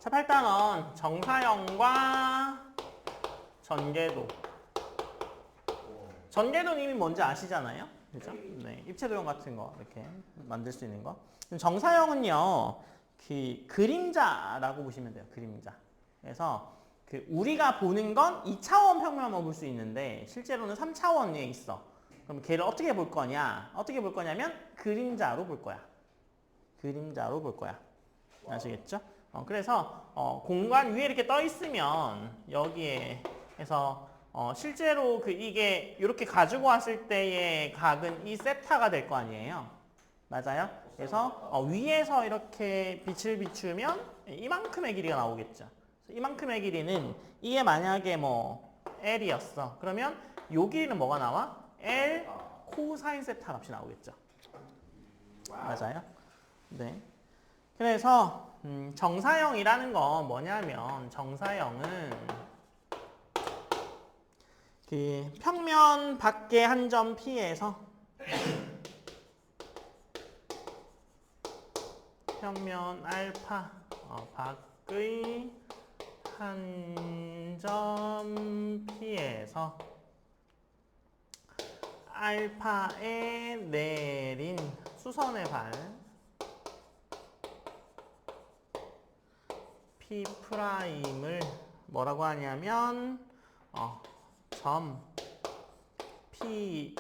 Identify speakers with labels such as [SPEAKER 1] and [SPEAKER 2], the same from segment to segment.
[SPEAKER 1] 자, 8단원 정사형과 전개도. 전개도는 이미 뭔지 아시잖아요? 그죠? 네, 입체도형 같은 거 이렇게 만들 수 있는 거. 정사형은요, 그 그림자라고 보시면 돼요. 그림자. 그래서 그 우리가 보는 건 2차원 평면만 볼 수 있는데 실제로는 3차원에 있어. 그럼 걔를 어떻게 볼 거냐? 어떻게 볼 거냐면 그림자로 볼 거야. 그림자로 볼 거야. 아시겠죠? 그래서 공간 위에 이렇게 떠 있으면 여기에서 실제로 그 이게 이렇게 가지고 왔을 때의 각은 이 세타가 될 거 아니에요. 맞아요? 그래서 위에서 이렇게 빛을 비추면 이만큼의 길이가 나오겠죠. 이만큼의 길이는 이게 만약에 뭐 L이었어. 그러면 요 길이는 뭐가 나와? L 코사인 세타 값이 나오겠죠. 맞아요? 네. 그래서 정사형이라는 건 뭐냐면 정사형은 그 평면 밖의 한 점 P에서 평면 알파 밖의 한 점 P에서 알파에 내린 수선의 발 P 프라임을 뭐라고 하냐면 점 P의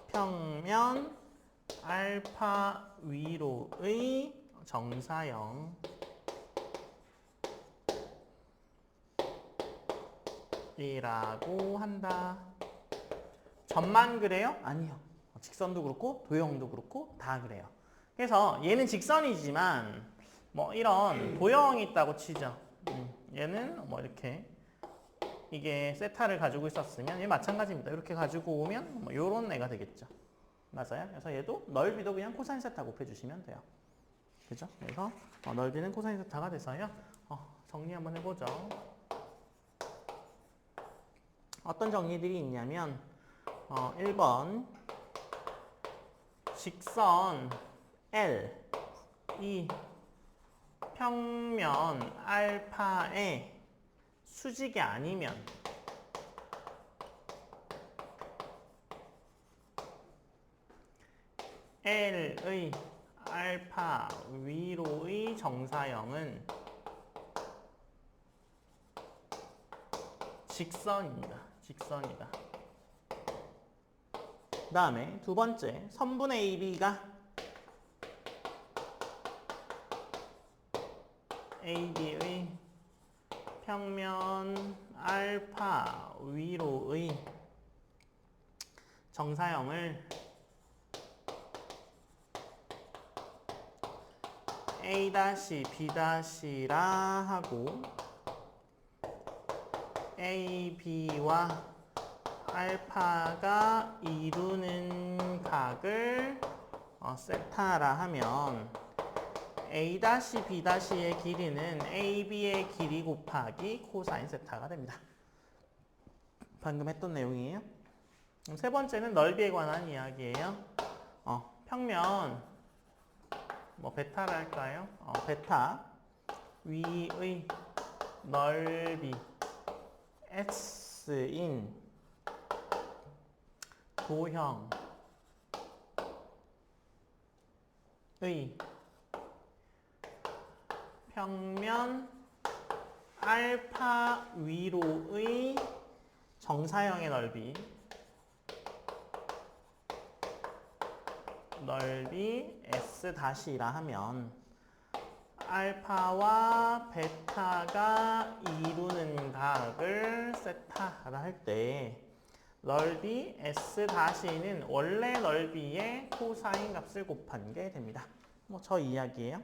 [SPEAKER 1] 평면 알파 위로의 정사형 이라고 한다. 점만 그래요? 아니요. 직선도 그렇고 도형도 그렇고 다 그래요. 그래서 얘는 직선이지만 뭐 이런 도형이 있다고 치죠. 얘는 뭐 이렇게 이게 세타를 가지고 있었으면 얘 마찬가지입니다. 이렇게 가지고 오면 뭐 요런 애가 되겠죠. 맞아요? 그래서 얘도 넓이도 그냥 코사인 세타 곱해주시면 돼요. 그죠? 그래서 넓이는 코사인 세타가 돼서요. 정리 한번 해보죠. 어떤 정리들이 있냐면 1번 직선 L 이 평면 알파의 수직이 아니면 L의 알파 위로의 정사형은 직선입니다. 직선이다. 그 다음에 두 번째, 선분 AB가 AB의 평면 알파 위로의 정사형을 A-B'라 하고 AB와 알파가 이루는 각을 세타라 하면 A-B'의 길이는 AB의 길이 곱하기 코사인 세타가 됩니다. 방금 했던 내용이에요. 세 번째는 넓이에 관한 이야기예요. 평면 뭐 베타를 할까요? 베타 위의 넓이 X인 도형의 평면 알파 위로의 정사형의 넓이 S''라 하면 알파와 베타가 이루는 각을 세타라 할 때 넓이 S''는 원래 넓이의 코사인 값을 곱한 게 됩니다. 뭐 저 이야기예요.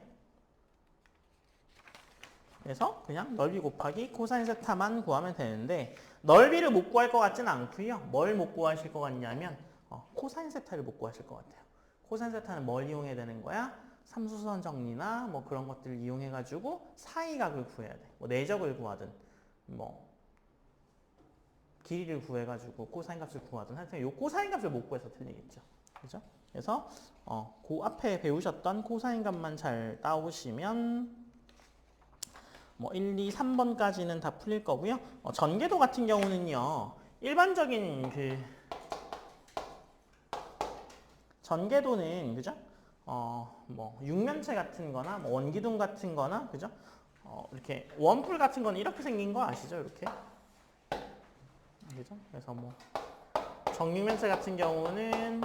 [SPEAKER 1] 그래서 그냥 넓이 곱하기 코사인 세타만 구하면 되는데 넓이를 못 구할 것 같지는 않고요. 뭘 못 구하실 것 같냐면 코사인 세타를 못 구하실 것 같아요. 코사인 세타는 뭘 이용해야 되는 거야? 삼수선 정리나 뭐 그런 것들을 이용해가지고 사이각을 구해야 돼. 뭐 내적을 구하든 뭐 길이를 구해가지고 코사인 값을 구하든 하여튼 요 코사인 값을 못 구해서 틀리겠죠. 그죠? 그래서 그 앞에 배우셨던 코사인 값만 잘 따오시면 뭐 1, 2, 3번까지는 다 풀릴 거고요. 전개도 같은 경우는요. 일반적인 그 전개도는 그죠? 뭐 육면체 같은 거나 뭐 원기둥 같은 거나 그죠? 이렇게 원뿔 같은 거는 이렇게 생긴 거 아시죠? 이렇게. 그죠? 그래서 뭐 정육면체 같은 경우는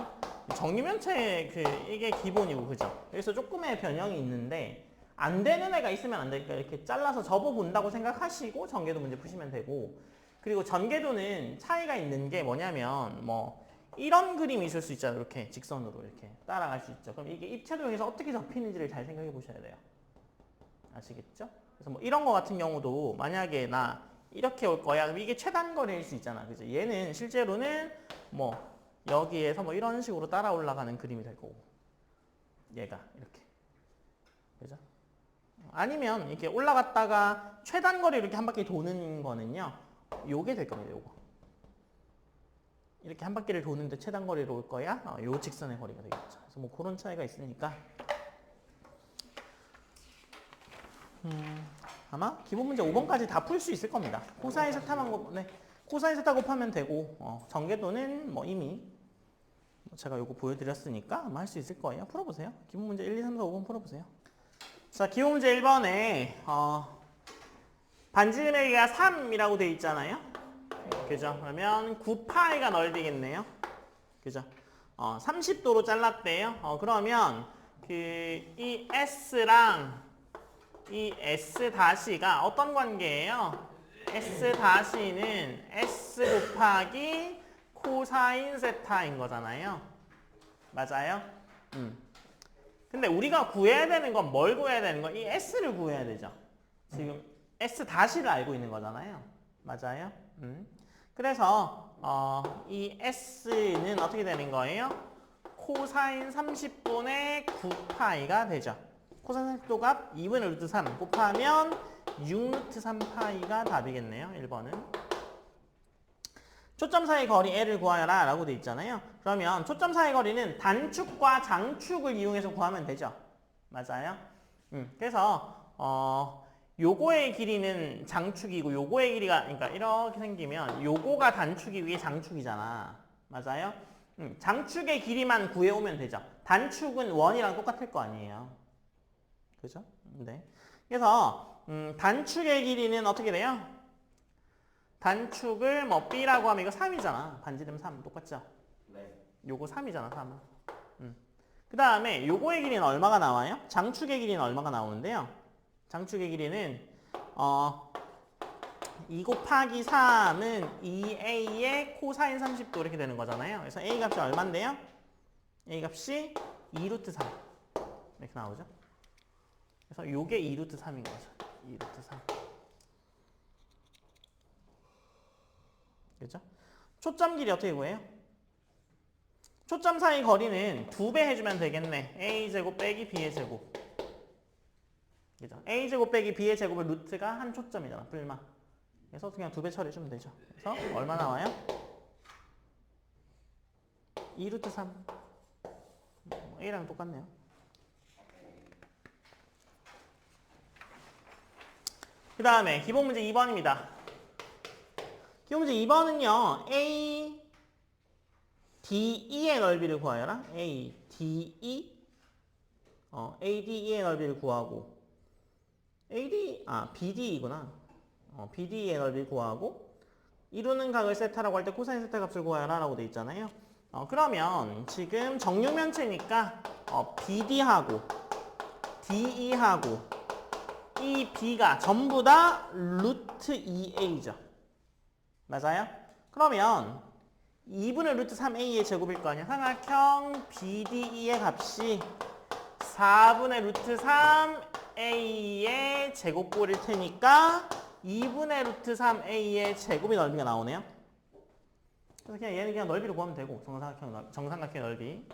[SPEAKER 1] 정육면체 이게 기본이고 그죠? 여기서 조금의 변형이 있는데 안 되는 애가 있으면 안 되니까 이렇게 잘라서 접어 본다고 생각하시고 전개도 문제 푸시면 되고, 그리고 전개도는 차이가 있는 게 뭐냐면 뭐 이런 그림이 있을 수 있잖아요. 이렇게 직선으로 이렇게 따라갈 수 있죠. 그럼 이게 입체도형에서 어떻게 접히는지를 잘 생각해 보셔야 돼요. 아시겠죠? 그래서 뭐 이런 거 같은 경우도 만약에 나 이렇게 올 거야. 그럼 이게 최단거리일 수 있잖아. 그죠? 얘는 실제로는 뭐 여기에서 뭐 이런 식으로 따라 올라가는 그림이 될 거고, 얘가 이렇게. 그죠? 아니면 이렇게 올라갔다가 최단거리 이렇게 한 바퀴 도는 거는요. 요게 될 겁니다. 요거. 이렇게 한 바퀴를 도는데 최단거리로 올 거야. 요 직선의 거리가 되겠죠. 그래서 뭐 그런 차이가 있으니까 아마 기본 문제 5번까지 다 풀 수 있을 겁니다. 코사인 세타만 코사인 세타 곱하면 되고, 전개도는 뭐 이미 제가 요거 보여드렸으니까 아마 할 수 있을 거예요. 풀어보세요. 기본 문제 1, 2, 3, 4, 5번 풀어보세요. 자, 기본 문제 1번에 반지름의가 3이라고 되어 있잖아요. 그죠? 그러면 9파이가 넓이겠네요. 그죠? 30도로 잘랐대요. 그러면 이 S랑 이 S-가 어떤 관계예요? S-는 S 곱하기 코사인 세타인 거잖아요. 맞아요? 근데 우리가 구해야 되는 건 뭘 구해야 되는 거? 이 S를 구해야 되죠. 지금 S-를 알고 있는 거잖아요. 맞아요? 그래서 이 S는 어떻게 되는 거예요? 코사인 30분의 9파이가 되죠. 코사인 30도 값 2분의 루트 3 곱하면 6루트 3파이가 답이겠네요. 1번은. 초점 사이 거리 L을 구하여라 라고 돼 있잖아요. 그러면 초점 사이 거리는 단축과 장축을 이용해서 구하면 되죠. 맞아요? 그래서 요거의 길이는 장축이고 요거의 길이가, 그러니까 이렇게 생기면 요거가 단축이 위에 장축이잖아. 맞아요? 장축의 길이만 구해오면 되죠. 단축은 원이랑 똑같을 거 아니에요. 그죠? 네. 그래서 단축의 길이는 어떻게 돼요? 단축을 뭐 B라고 하면 이거 3이잖아. 반지름 3 똑같죠? 네. 요거 3이잖아, 3은. 그 다음에 요거의 길이는 얼마가 나와요? 장축의 길이는 얼마가 나오는데요? 장축의 길이는 2 곱하기 3은 2A의 코사인 30도 이렇게 되는 거잖아요. 그래서 A 값이 얼만데요? A 값이 2루트 3 이렇게 나오죠. 그래서 요게 2루트 3인 거죠. 2루트 3. 그죠? 초점 길이 어떻게 구해요? 초점 사이 거리는 2배 해주면 되겠네. A제곱 빼기 B의 제곱. 그죠? A제곱 빼기 B의 제곱의 루트가 한 초점이잖아. 불마. 그래서 그냥 2배 처리해주면 되죠. 그래서 얼마 나와요? 2루트 3. A랑 똑같네요. 그 다음에 기본 문제 2번입니다. 기본 문제 2번은요. A, DE의 넓이를 구하여라. A, DE. ADE의 넓이를 구하고 BDE구나. BDE의 넓이를 구하고 이루는 각을 세타라고 할 때 코사인 세타 값을 구하여라 라고 돼 있잖아요. 그러면 지금 정육면체니까 BD하고 DE하고 이 B가 전부 다 루트 2A죠. 맞아요? 그러면 2분의 루트 3A의 제곱일 거 아니야. 삼각형 BDE의 값이 4분의 루트 3A의 제곱꼴일 테니까 2분의 루트 3A의 제곱이 넓이가 나오네요. 그래서 그냥 얘는 그냥 넓이를 구하면 되고, 정삼각형 넓이.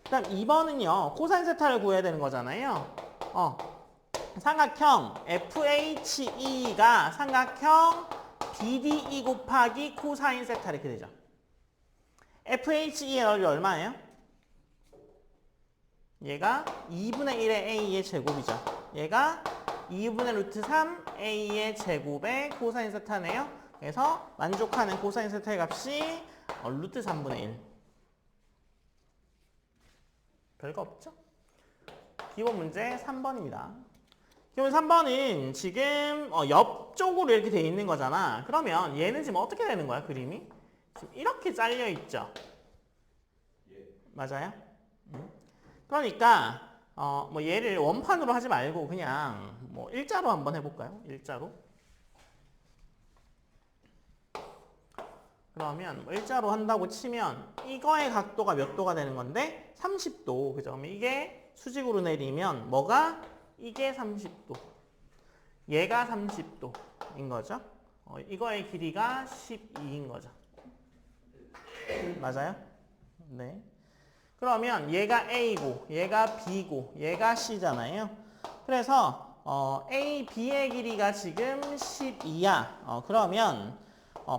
[SPEAKER 1] 그 다음 2번은요. 코사인 세타를 구해야 되는 거잖아요. 삼각형 FHE가 삼각형 BDE 곱하기 코사인 세타 이렇게 되죠. FHE의 넓이 얼마예요? 얘가 2분의 1의 a의 제곱이죠. 얘가 2분의 루트 3 a의 제곱의 코사인 세타네요. 그래서 만족하는 코사인 세타의 값이 루트 3분의 1. 별거 없죠? 기본 문제 3번입니다. 기본 3번은 지금 옆쪽으로 이렇게 돼 있는 거잖아. 그러면 얘는 지금 어떻게 되는 거야, 그림이? 지금 이렇게 잘려 있죠? 맞아요? 그러니까 뭐 얘를 원판으로 하지 말고 그냥 뭐 일자로 한번 해볼까요? 일자로. 그러면 뭐 일자로 한다고 치면 이거의 각도가 몇 도가 되는 건데 30도. 그죠? 그럼 이게 수직으로 내리면 뭐가? 이게 30도. 얘가 30도인 거죠. 이거의 길이가 12인 거죠. 맞아요? 네. 그러면 얘가 A고 얘가 B고 얘가 C잖아요. 그래서 A, B의 길이가 지금 12야. 그러면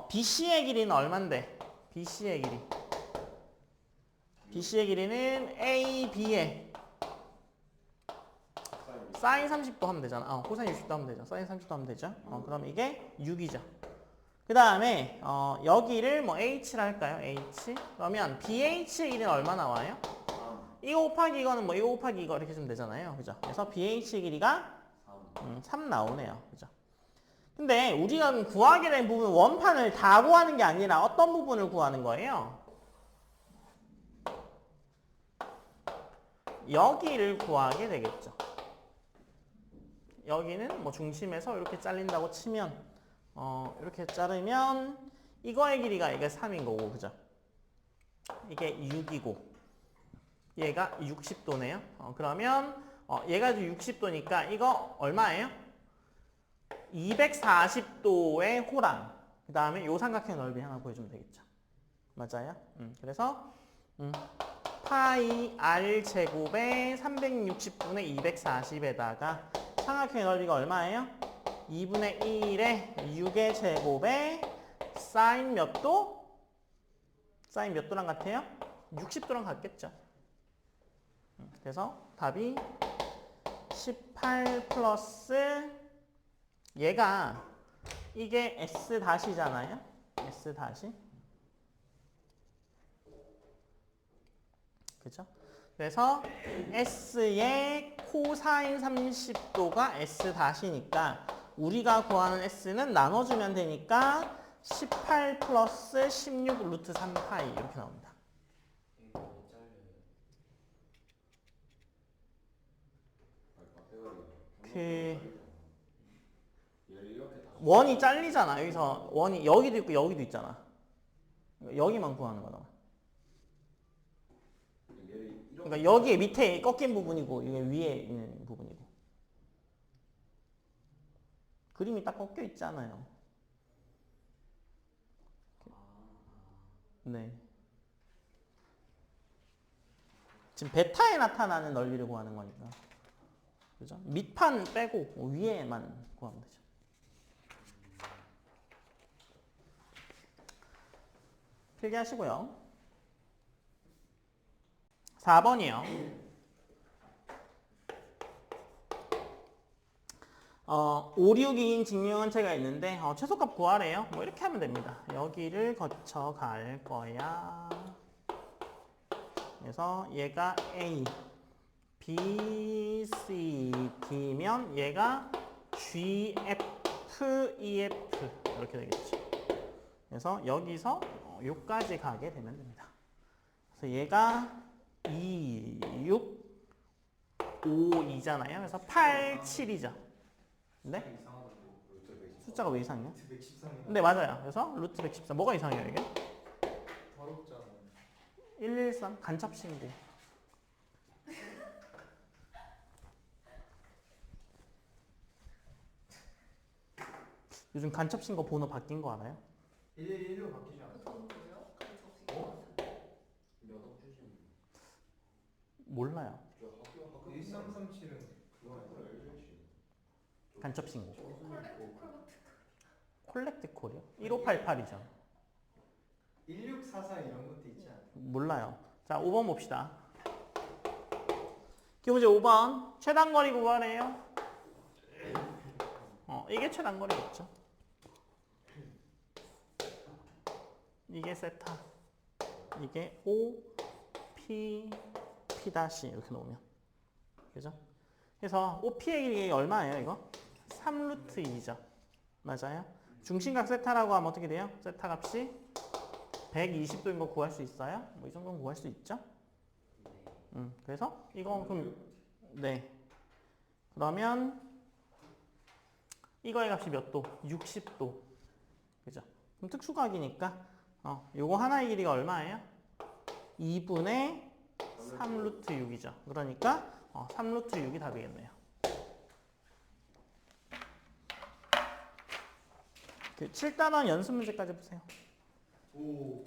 [SPEAKER 1] BC의 길이는 얼만데? BC의 길이. BC의 길이는 A, B의 사인 30도 하면 되잖아. 코사인 60도 하면 되죠. 사인 30도 하면 되죠. 그럼 이게 6이죠. 그 다음에 여기를 뭐 H를 할까요? H. 그러면 BH의 길이는 얼마 나와요? 이거 곱하기 이거는 뭐 이거 곱하기 이거 이렇게 좀 되잖아요. 그죠? 그래서 BH의 길이가 3 나오네요. 그죠? 근데 우리가 구하게 된 부분 원판을 다 구하는 게 아니라 어떤 부분을 구하는 거예요? 여기를 구하게 되겠죠. 여기는 뭐 중심에서 이렇게 잘린다고 치면 이렇게 자르면 이거의 길이가 이게 3인 거고, 그죠? 이게 6이고 얘가 60도네요. 그러면 얘가 60도니까 이거 얼마예요? 240도의 호랑. 그 다음에 요 삼각형 넓이 하나 보여주면 되겠죠. 맞아요? 그래서 파이 r 제곱에 360분의 240에다가 삼각형의 넓이가 얼마예요? 2분의 1에 6의 제곱에 사인 몇 도? 사인 몇 도랑 같아요? 60도랑 같겠죠. 그래서 답이 18 플러스 얘가 이게 S 다시잖아요. S 다시. 그죠? 그래서 S의 코사인 30도가 S 다시니까 우리가 구하는 S는 나눠주면 되니까 18 플러스 16 루트 3파이 이렇게 나옵니다. 원이 잘리잖아. 여기서 원이 여기도 있고 여기도 있잖아. 여기만 구하는 거다. 그러니까 여기에 밑에 꺾인 부분이고 이게 위에 있는 부분이고. 그림이 딱 꺾여 있잖아요. 네. 지금 베타에 나타나는 넓이를 구하는 거니까. 그죠? 밑판 빼고 위에만 구하면 되죠. 필기하시고요. 4번이요. 5, 6인 직류원체가 있는데 최소값 구하래요. 뭐 이렇게 하면 됩니다. 여기를 거쳐 갈 거야. 그래서 얘가 A, B, C, D면 얘가 G, F, E, F 이렇게 되겠죠. 그래서 여기서 요까지 가게 되면 됩니다. 그래서 얘가 2, 6, 5, 2잖아요. 그래서 8, 7이죠. 네? 숫자가 왜 이상해요? 네, 맞아요. 그래서 루트 113. 뭐가 이상해요, 이게?
[SPEAKER 2] 더럽잖아.
[SPEAKER 1] 113 간첩 신고. 요즘 간첩 신고 번호 바뀐 거 알아요?
[SPEAKER 2] 1116 바뀌지 않았어?
[SPEAKER 1] 몰라요.
[SPEAKER 2] 1337은 그거 아니야?
[SPEAKER 1] 간첩 신고. 콜렉트 콜이요? 1588이죠.
[SPEAKER 2] 1644 이런 것도 있지 않아?
[SPEAKER 1] 몰라요. 자, 5번 봅시다. 기호문제 5번 최단거리 구하래요. 이게 최단거리겠죠. 이게 세타, 이게 O, P, P 다시 이렇게 놓으면, 그죠? 그래서 OP의 길이 얼마예요, 이거? 3루트 2죠. 맞아요? 중심각 세타라고 하면 어떻게 돼요? 세타 값이 120도인 거 구할 수 있어요? 뭐 이 정도는 구할 수 있죠? 그래서 이거 그럼 네. 그러면 이거의 값이 몇 도? 60도. 그죠? 그럼 특수각이니까 요거 하나의 길이가 얼마예요? 2분의 3루트 6이죠. 그러니까 3루트 6이 답이겠네요. 그 7단원 연습 문제까지 보세요.
[SPEAKER 2] 오.